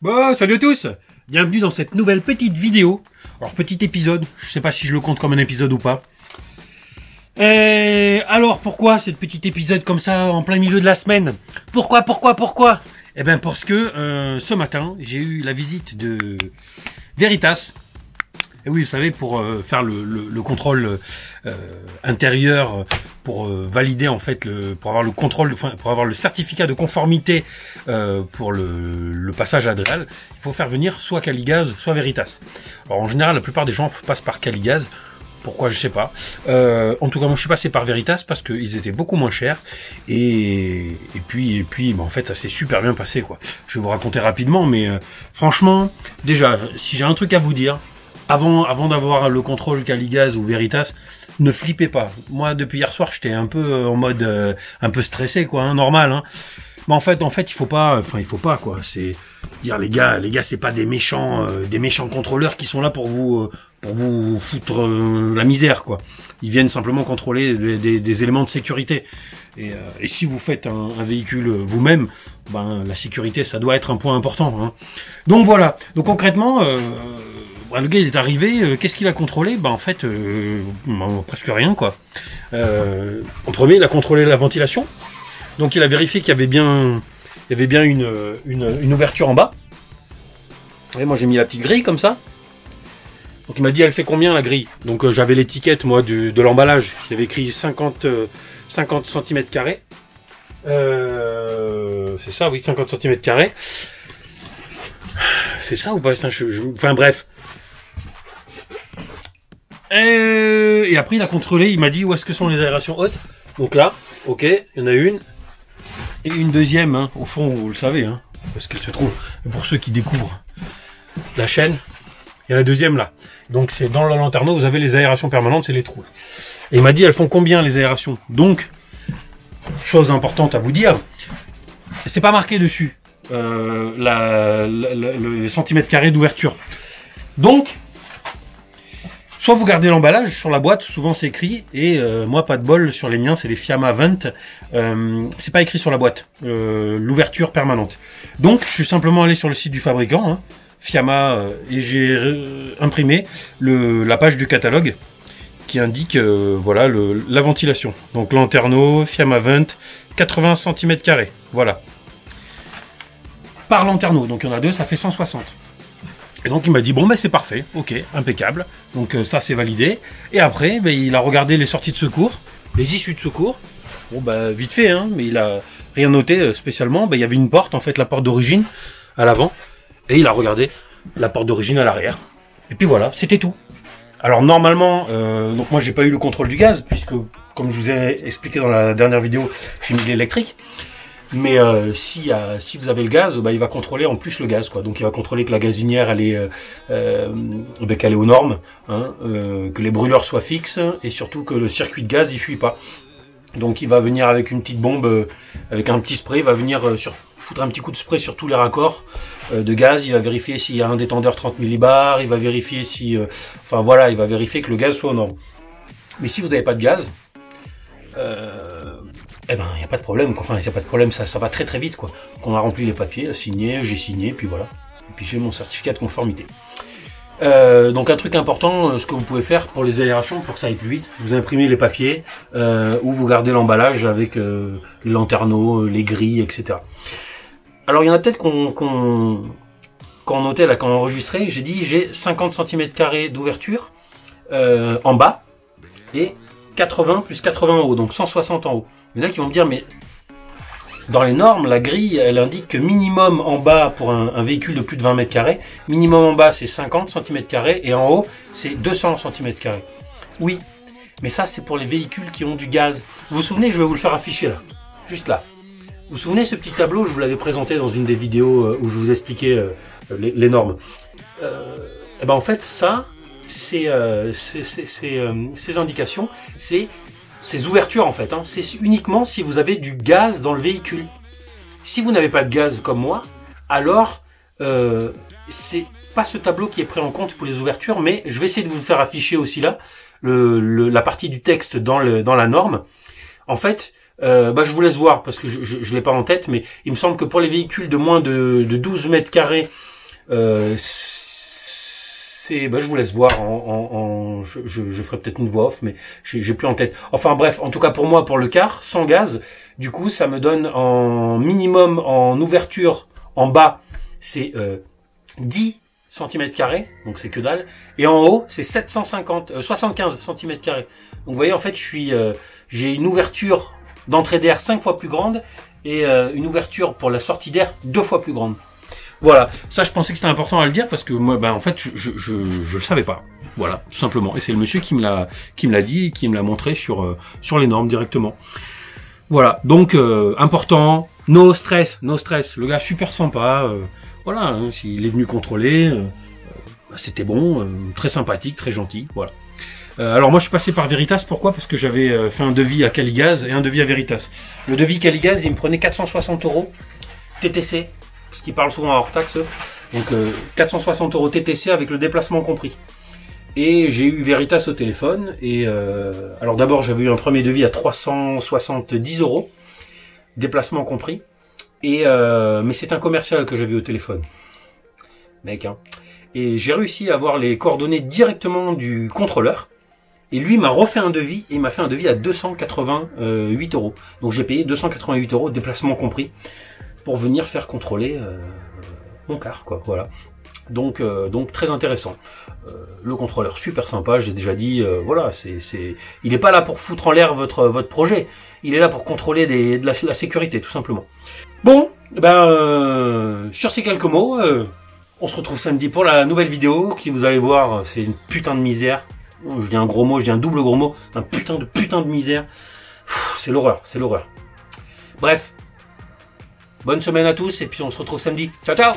Bon, salut à tous. Bienvenue dans cette nouvelle petite vidéo. Alors, petit épisode. Je sais pas si je le compte comme un épisode ou pas. Alors, pourquoi cette petite épisode comme ça en plein milieu de la semaine? Pourquoi? Eh ben, parce que ce matin, j'ai eu la visite de Veritas. Et oui, vous savez, pour faire le contrôle intérieur, pour valider en fait pour avoir le contrôle, enfin, pour avoir le certificat de conformité pour le passage à Dreal, il faut faire venir soit Caligaz, soit Veritas. Alors en général, la plupart des gens passent par Caligaz. Pourquoi, je sais pas. En tout cas, moi je suis passé par Veritas parce qu'ils étaient beaucoup moins chers et puis bah, en fait ça s'est super bien passé quoi. Je vais vous raconter rapidement, mais franchement, déjà, si j'ai un truc à vous dire. Avant d'avoir le contrôle Caligaz ou Veritas, ne flippez pas. Moi, depuis hier soir, j'étais un peu en mode un peu stressé, quoi, hein, normal. Hein. Mais en fait, il faut pas quoi. C'est dire les gars, c'est pas des méchants contrôleurs qui sont là pour vous foutre la misère, quoi. Ils viennent simplement contrôler des éléments de sécurité. Et si vous faites un véhicule vous-même, ben la sécurité, ça doit être un point important. Hein. Donc voilà. Donc concrètement. Le gars il est arrivé, qu'est-ce qu'il a contrôlé? En fait, presque rien quoi. En premier, il a contrôlé la ventilation. Donc il a vérifié qu'il y avait bien une ouverture en bas. Et moi j'ai mis la petite grille comme ça. Donc il m'a dit elle fait combien la grille? Donc j'avais l'étiquette moi de l'emballage. Il y avait écrit 50 cm². C'est ça, oui, 50 cm². C'est ça ou pas? Enfin bref. Et après il a contrôlé, il m'a dit où est-ce que sont les aérations hautes. Donc là, ok, il y en a une. Et une deuxième, hein, au fond, vous le savez, hein, parce qu'elle se trouve, pour ceux qui découvrent la chaîne, il y a la deuxième là. Donc c'est dans le lanterneau, vous avez les aérations permanentes, c'est les trous. Et il m'a dit elles font combien les aérations. Donc, chose importante à vous dire, c'est pas marqué dessus les centimètres carrés d'ouverture. Donc, soit vous gardez l'emballage sur la boîte, souvent c'est écrit, et moi pas de bol sur les miens, c'est les Fiamma Vent, c'est pas écrit sur la boîte, l'ouverture permanente. Donc je suis simplement allé sur le site du fabricant, hein, Fiamma, et j'ai imprimé la page du catalogue qui indique voilà la ventilation. Donc lanterneau, Fiamma Vent, 80 cm², voilà. Par lanterneau, donc il y en a deux, ça fait 160. Et donc il m'a dit bon c'est parfait, ok, impeccable. Donc ça c'est validé. Et après il a regardé les sorties de secours, les issues de secours. Bon vite fait hein, mais il a rien noté spécialement. Il y avait une porte en fait, la porte d'origine à l'avant, et il a regardé la porte d'origine à l'arrière. Et puis voilà, c'était tout. Alors normalement, donc moi j'ai pas eu le contrôle du gaz puisque comme je vous ai expliqué dans la dernière vidéo, j'ai mis l'électrique. Mais si vous avez le gaz, il va contrôler en plus le gaz, quoi. Donc il va contrôler que la gazinière elle est qu'elle est aux normes, hein, que les brûleurs soient fixes et surtout que le circuit de gaz il fuit pas. Donc il va venir avec une petite bombe, avec un petit spray, il va venir foutre un petit coup de spray sur tous les raccords de gaz. Il va vérifier s'il y a un détendeur 30 millibars, il va vérifier si, enfin voilà, il va vérifier que le gaz soit aux normes. Mais si vous n'avez pas de gaz, il n'y a pas de problème, quoi. Enfin, il n'y a pas de problème, ça va très très vite, quoi. On a rempli les papiers, j'ai signé, puis voilà. Et puis j'ai mon certificat de conformité. Donc un truc important, ce que vous pouvez faire pour les aérations, pour que ça aille plus vite, vous imprimez les papiers, ou vous gardez l'emballage avec les lanterneaux, les grilles, etc. Alors il y en a peut-être qu'on notait là, qu'on enregistrait, j'ai dit j'ai 50 cm² d'ouverture en bas, et 80 plus 80 en haut, donc 160 en haut. Il y en a qui vont me dire, mais dans les normes, la grille, elle indique que minimum en bas pour un véhicule de plus de 20 m², minimum en bas c'est 50 cm² et en haut c'est 200 cm². Oui, mais ça c'est pour les véhicules qui ont du gaz. Vous vous souvenez, je vais vous le faire afficher là, juste là. Vous vous souvenez ce petit tableau, je vous l'avais présenté dans une des vidéos où je vous expliquais les normes. En fait ça, ces indications, c'est ces ouvertures en fait, hein, c'est uniquement si vous avez du gaz dans le véhicule. Si vous n'avez pas de gaz comme moi, alors c'est pas ce tableau qui est pris en compte pour les ouvertures, mais je vais essayer de vous faire afficher aussi là la partie du texte dans la norme. En fait, je vous laisse voir parce que je l'ai pas en tête, mais il me semble que pour les véhicules de moins de 12 m², Bah, je vous laisse voir je ferai peut-être une voix off, mais j'ai plus en tête. Enfin bref, en tout cas pour moi, pour le car, sans gaz, du coup, ça me donne en minimum en ouverture en bas, c'est 10 cm², donc c'est que dalle, et en haut, c'est 75 cm². Donc vous voyez, en fait, j'ai une ouverture d'entrée d'air 5 fois plus grande et une ouverture pour la sortie d'air 2 fois plus grande. Voilà, ça je pensais que c'était important à le dire parce que moi, en fait, je le savais pas. Voilà, tout simplement. Et c'est le monsieur qui me l'a dit, qui me l'a montré sur les normes directement. Voilà, donc important, no stress. Le gars super sympa. Voilà, hein, il est venu contrôler. C'était bon, très sympathique, très gentil. Voilà. Alors moi je suis passé par Veritas, pourquoi? Parce que j'avais fait un devis à Caligaz et un devis à Veritas. Le devis Caligaz, il me prenait 460 € TTC. Parce qu'ils parlent souvent hors taxe, donc 460 € TTC avec le déplacement compris. Et j'ai eu Veritas au téléphone, et alors d'abord j'avais eu un premier devis à 370 €, déplacement compris, et mais c'est un commercial que j'avais au téléphone, mec, hein. Et j'ai réussi à avoir les coordonnées directement du contrôleur, et lui m'a refait un devis, et il m'a fait un devis à 288 €. Donc j'ai payé 288 €, déplacement compris, pour venir faire contrôler mon car, quoi. Voilà. Donc très intéressant. Le contrôleur super sympa, j'ai déjà dit, voilà, il n'est pas là pour foutre en l'air votre projet. Il est là pour contrôler de la sécurité, tout simplement. Bon, sur ces quelques mots, on se retrouve samedi pour la nouvelle vidéo qui, vous allez voir, c'est une putain de misère. Je dis un gros mot, je dis un double gros mot, un putain de misère. C'est l'horreur, c'est l'horreur. Bref. Bonne semaine à tous et puis on se retrouve samedi. Ciao ciao!